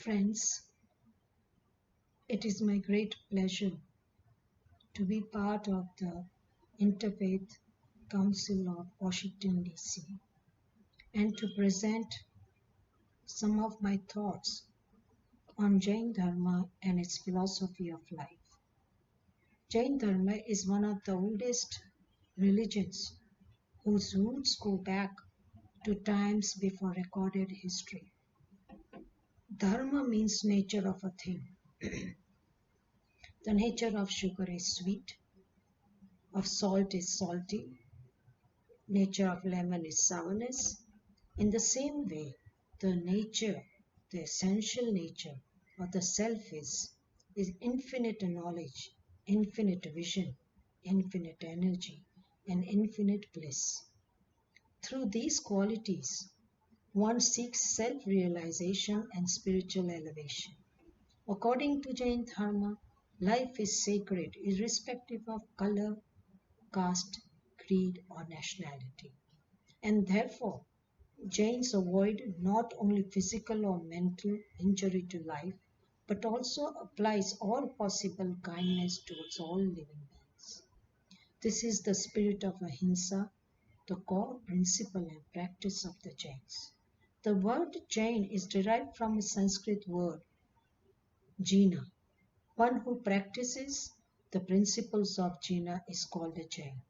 Friends, it is my great pleasure to be part of the Interfaith Council of Washington, D.C., and to present some of my thoughts on Jain Dharma and its philosophy of life. Jain Dharma is one of the oldest religions whose roots go back to times before recorded history. Dharma means nature of a thing. The nature of sugar is sweet, of salt is salty, nature of lemon is sourness. In the same way, the essential nature of the self is infinite knowledge, infinite vision, infinite energy, and infinite bliss. Through these qualities, one seeks self-realization and spiritual elevation. According to Jain Dharma, life is sacred irrespective of color, caste, creed, or nationality. And therefore, Jains avoid not only physical or mental injury to life, but also applies all possible kindness towards all living beings. This is the spirit of ahimsa, the core principle and practice of the Jains. The word Jain is derived from a Sanskrit word, jina. One who practices the principles of jina is called a Jain.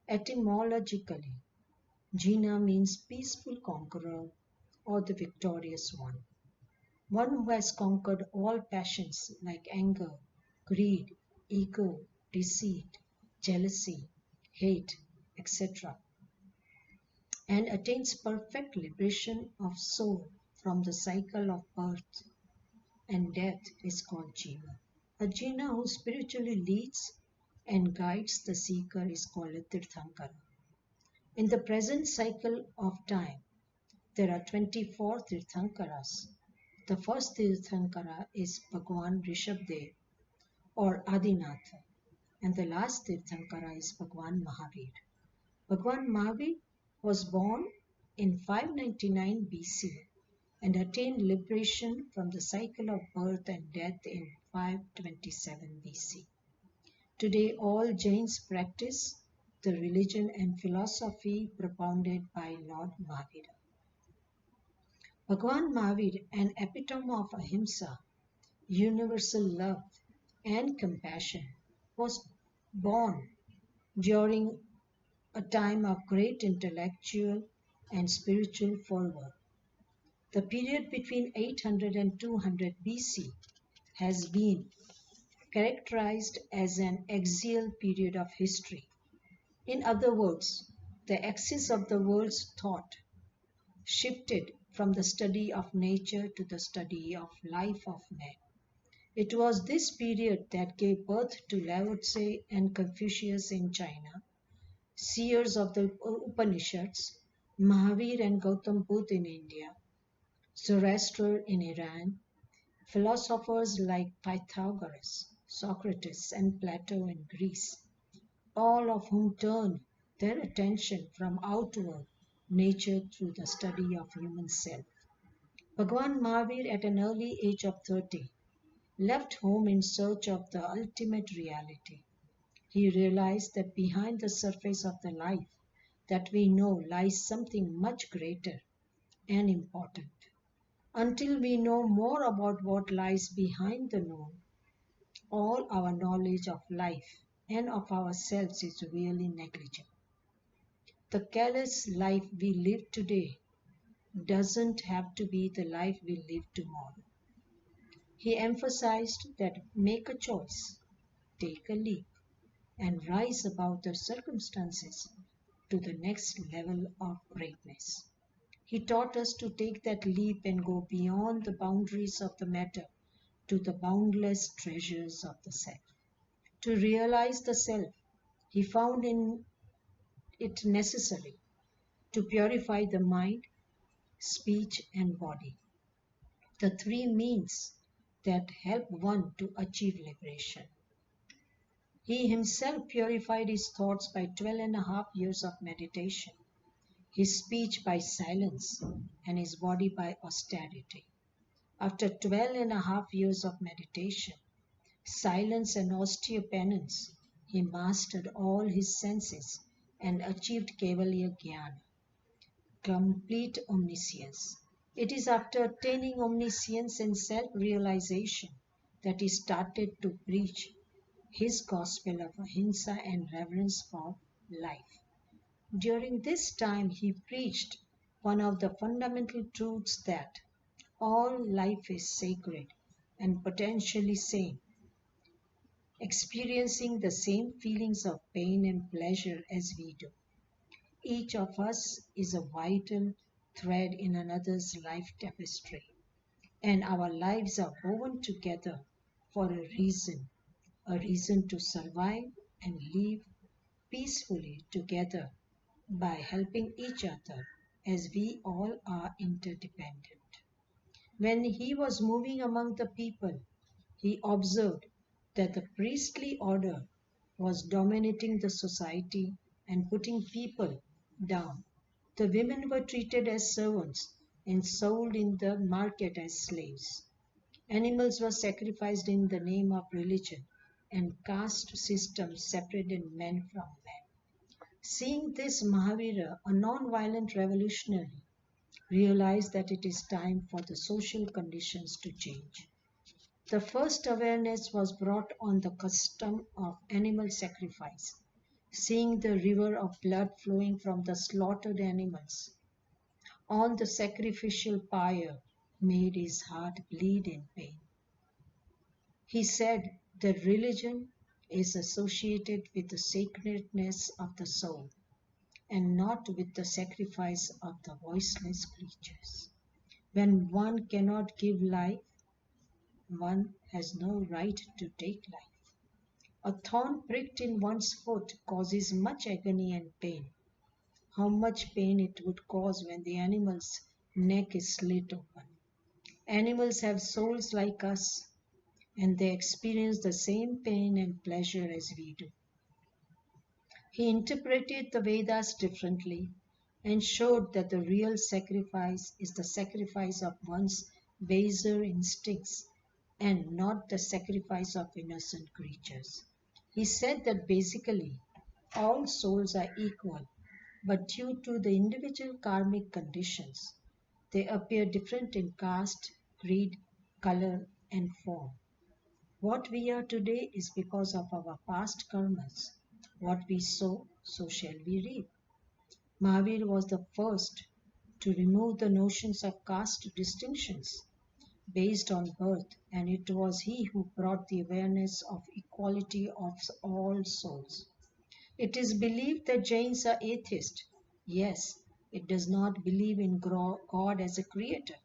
Etymologically, Jina means peaceful conqueror or the victorious one who has conquered all passions like anger, greed, ego, deceit, jealousy, hate, etc., and attains perfect liberation of soul from the cycle of birth and death is called Jiva. A Jina who spiritually leads and guides the seeker is called a Tirthankara. In the present cycle of time, there are 24 Tirthankaras. The first Tirthankara is Bhagwan Rishabdev or Adinatha, and the last Tirthankara is Bhagwan Mahavir. Bhagwan Mahavir was born in 599 BC and attained liberation from the cycle of birth and death in 527 BC. Today, all Jains practice the religion and philosophy propounded by Lord Mahavira. Bhagwan Mahavir, an epitome of ahimsa, universal love and compassion, was born during a time of great intellectual and spiritual fervor. The period between 800 and 200 BC has been characterized as an axial period of history. In other words, the axis of the world's thought shifted from the study of nature to the study of life of man. It was this period that gave birth to Lao Tse and Confucius in China, seers of the Upanishads, Mahavir and Gautam Buddha in India, Zoroaster in Iran, philosophers like Pythagoras, Socrates, and Plato in Greece, all of whom turned their attention from outward nature through the study of human self. Bhagwan Mahavir, at an early age of 30, left home in search of the ultimate reality. He realized that behind the surface of the life that we know lies something much greater and important. Until we know more about what lies behind the known, all our knowledge of life and of ourselves is really negligible. The careless life we live today doesn't have to be the life we live tomorrow. He emphasized that make a choice, take a leap, and rise above the circumstances to the next level of greatness. He taught us to take that leap and go beyond the boundaries of the matter to the boundless treasures of the self. To realize the self, he found in it necessary to purify the mind, speech, and body, the three means that help one to achieve liberation. He himself purified his thoughts by 12.5 years of meditation, his speech by silence, and his body by austerity. After 12.5 years of meditation, silence, and austere penance, he mastered all his senses and achieved Kevalya Jnana, complete omniscience. It is after attaining omniscience and self realization that he started to preach his gospel of ahimsa and reverence for life. During this time, he preached one of the fundamental truths that all life is sacred and potentially sane, experiencing the same feelings of pain and pleasure as we do. Each of us is a vital thread in another's life tapestry, and our lives are woven together for a reason to survive and live peacefully together by helping each other as we all are interdependent. When he was moving among the people, he observed that the priestly order was dominating the society and putting people down. The women were treated as servants and sold in the market as slaves. Animals were sacrificed in the name of religion, and caste systems separated men from men. Seeing this, Mahavira, a non-violent revolutionary, realized that it is time for the social conditions to change. The first awareness was brought on the custom of animal sacrifice. Seeing the river of blood flowing from the slaughtered animals on the sacrificial pyre made his heart bleed in pain. He said that religion is associated with the sacredness of the soul and not with the sacrifice of the voiceless creatures. When one cannot give life, one has no right to take life. A thorn pricked in one's foot causes much agony and pain. How much pain it would cause when the animal's neck is slit open. Animals have souls like us, and they experience the same pain and pleasure as we do. He interpreted the Vedas differently and showed that the real sacrifice is the sacrifice of one's baser instincts and not the sacrifice of innocent creatures. He said that basically all souls are equal, but due to the individual karmic conditions, they appear different in caste, creed, color, and form. What we are today is because of our past karmas. What we sow, so shall we reap. Mahavir was the first to remove the notions of caste distinctions based on birth, and it was he who brought the awareness of equality of all souls. It is believed that Jains are atheist. Yes, it does not believe in God as a creator,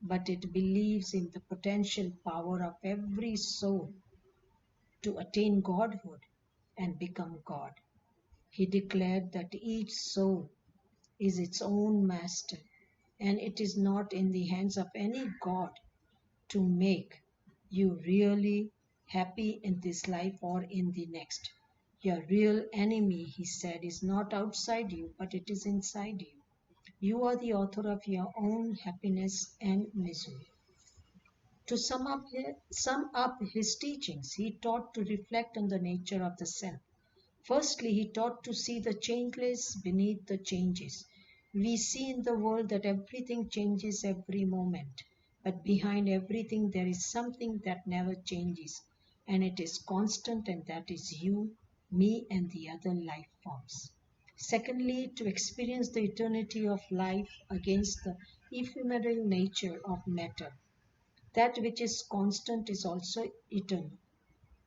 but it believes in the potential power of every soul to attain godhood and become God. He declared that each soul is its own master, and it is not in the hands of any God to make you really happy in this life or in the next. Your real enemy, he said, is not outside you, but it is inside you. You are the author of your own happiness and misery. To sum up his teachings, he taught to reflect on the nature of the self. Firstly, he taught to see the changeless beneath the changes. We see in the world that everything changes every moment, but behind everything there is something that never changes, and it is constant, and that is you, me, and the other life forms. Secondly, to experience the eternity of life against the ephemeral nature of matter. That which is constant is also eternal.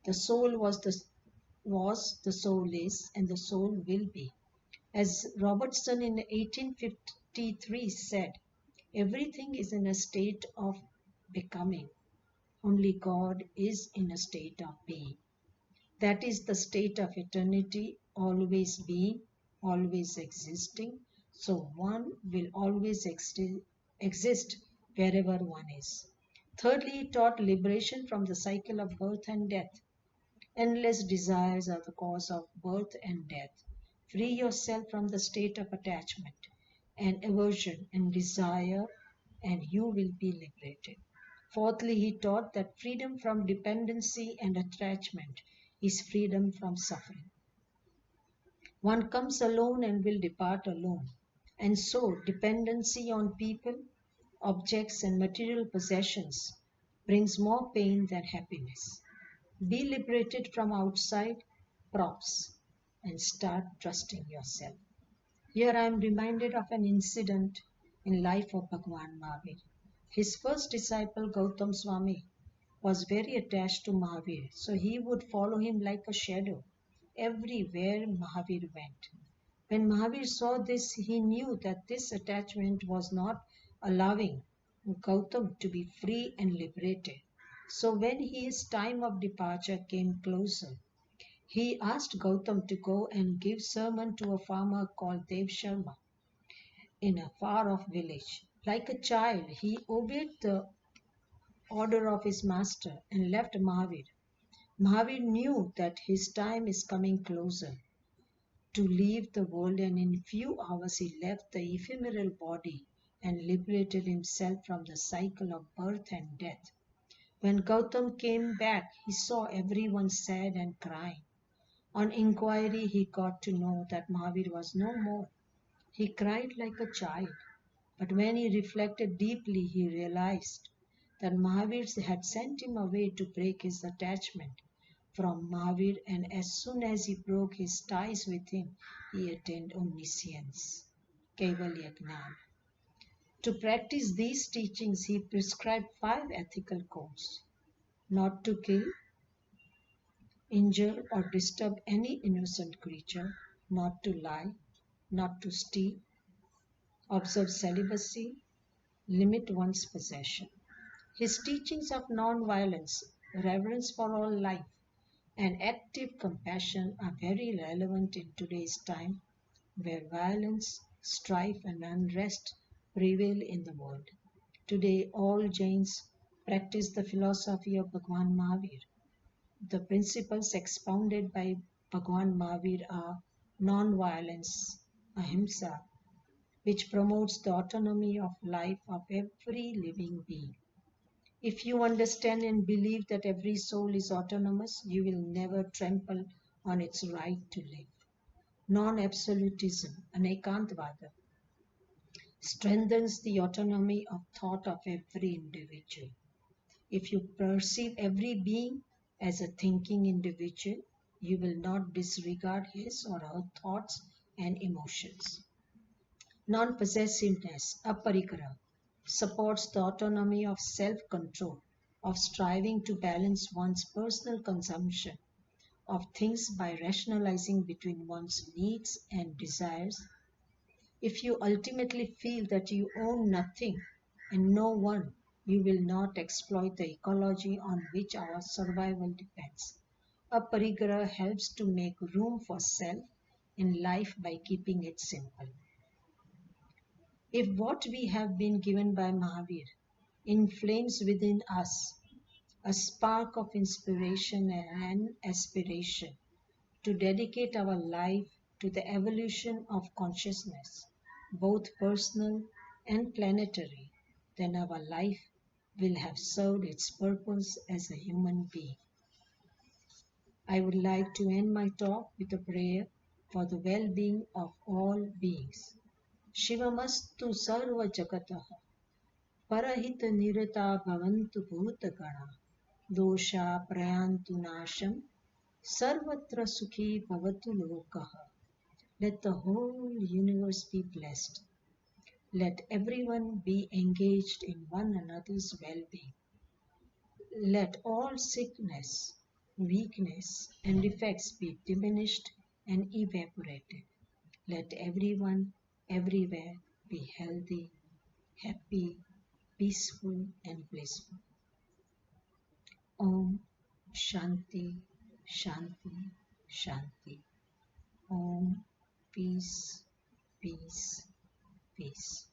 The soul the soul is, and the soul will be. As Robertson in 1853 said, everything is in a state of becoming. Only God is in a state of being. That is the state of eternity, always being, always existing. So one will always exist wherever one is. Thirdly, he taught liberation from the cycle of birth and death. Endless desires are the cause of birth and death. Free yourself from the state of attachment and aversion and desire, and you will be liberated. Fourthly, he taught that freedom from dependency and attachment is freedom from suffering. One comes alone and will depart alone. And so, dependency on people, objects, and material possessions brings more pain than happiness. Be liberated from outside props and start trusting yourself. Here I am reminded of an incident in life of Bhagwan Mahavir. His first disciple Gautam Swami was very attached to Mahavir, so he would follow him like a shadow everywhere Mahavir went. When Mahavir saw this, he knew that this attachment was not allowing Gautam to be free and liberated. So when his time of departure came closer, he asked Gautam to go and give sermon to a farmer called Dev Sharma in a far off village. Like a child, he obeyed the order of his master and left Mahavir. Mahavir knew that his time is coming closer to leave the world, and in few hours he left the ephemeral body and liberated himself from the cycle of birth and death. When Gautam came back, he saw everyone sad and crying. On inquiry, he got to know that Mahavir was no more. He cried like a child, but when he reflected deeply, he realized that Mahavir had sent him away to break his attachment from Mahavir, and as soon as he broke his ties with him, he attained omniscience. Kaivalya Gnan. To practice these teachings, he prescribed 5 ethical codes: not to kill, injure, or disturb any innocent creature, not to lie, not to steal, observe celibacy, limit one's possession. His teachings of non-violence, reverence for all life, and active compassion are very relevant in today's time where violence, strife, and unrest prevail in the world. Today, all Jains practice the philosophy of Bhagwan Mahavir. The principles expounded by Bhagwan Mahavir are non-violence, ahimsa, which promotes the autonomy of life of every living being. If you understand and believe that every soul is autonomous, you will never trample on its right to live. Non-absolutism, Anekantvada, strengthens the autonomy of thought of every individual. If you perceive every being as a thinking individual, you will not disregard his or her thoughts and emotions. Non-possessiveness, Aparigraha, supports the autonomy of self-control, of striving to balance one's personal consumption of things by rationalizing between one's needs and desires. If you ultimately feel that you own nothing and no one, you will not exploit the ecology on which our survival depends. Aparigraha helps to make room for self in life by keeping it simple. If what we have been given by Mahavir inflames within us a spark of inspiration and aspiration to dedicate our life to the evolution of consciousness, both personal and planetary, then our life will have served its purpose as a human being. I would like to end my talk with a prayer for the well-being of all beings. Shivamastu sarva jagatah parahita nirata bhavantu bhutagana dosha prayantu nasham sarvatra sukhi bhavatu lokaha. Let the whole universe be blessed. Let everyone be engaged in one another's well-being. Let all sickness, weakness, and defects be diminished and evaporated. Let everyone, everywhere be healthy, happy, peaceful, and blissful. Om Shanti, Shanti, Shanti. Om Peace, Peace, Peace.